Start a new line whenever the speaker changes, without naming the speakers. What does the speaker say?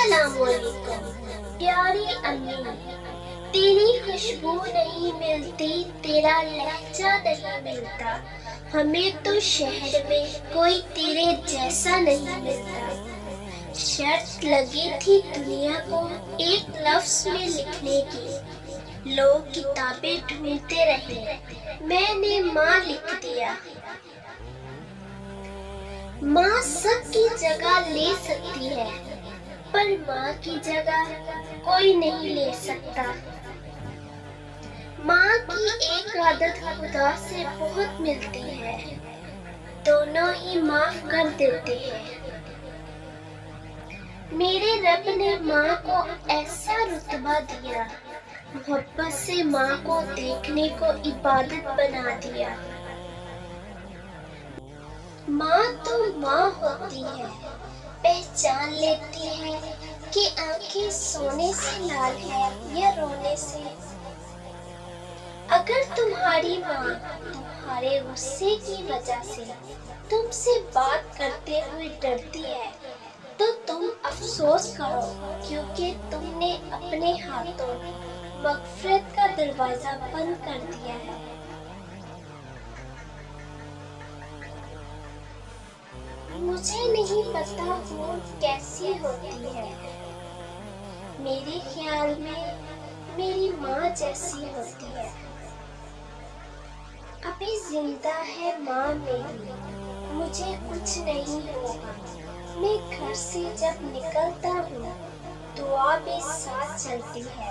السلام علیکم پیاری امی، تیری خوشبو نہیں ملتی، تیرا لہجہ نہیں ملتا، ہمیں تو شہر میں کوئی تیرے جیسا نہیں ملتا۔ شرط لگی تھی دنیا کو ایک لفظ میں لکھنے کی، لوگ کتابیں ڈھونڈتے رہے، میں نے ماں لکھ دیا۔ ماں سب کی جگہ لے سکتی ہے، پر ماں کی جگہ کوئی نہیں لے سکتا۔ ماں کی ایک عادت خدا سے بہت ملتی ہے، دونوں ہی معاف کر دیتے ہیں۔ میرے رب نے ماں کو ایسا رتبہ دیا، محبت سے ماں کو دیکھنے کو عبادت بنا دیا۔ ماں تو ماں ہوتی ہے، پہچان لیتی ہے کہ آنکھیں سونے سے لال ہے یا رونے سے۔ اگر تمہاری ماں تمہارے غصے کی وجہ سے تم سے بات کرتے ہوئے ڈرتی ہے تو تم افسوس کرو، کیونکہ تم نے اپنے ہاتھوں مغفرت کا دروازہ بند کر دیا ہے۔ مجھے نہیں پتا وہ کیسی ہوتی ہے، میرے خیال میں میری ماں جیسی ہوتی ہے۔ ابھی زندہ ہے ماں میری، مجھے کچھ نہیں ہوگا۔ میں گھر سے جب نکلتا ہوں دعا بھی ساتھ چلتی ہے۔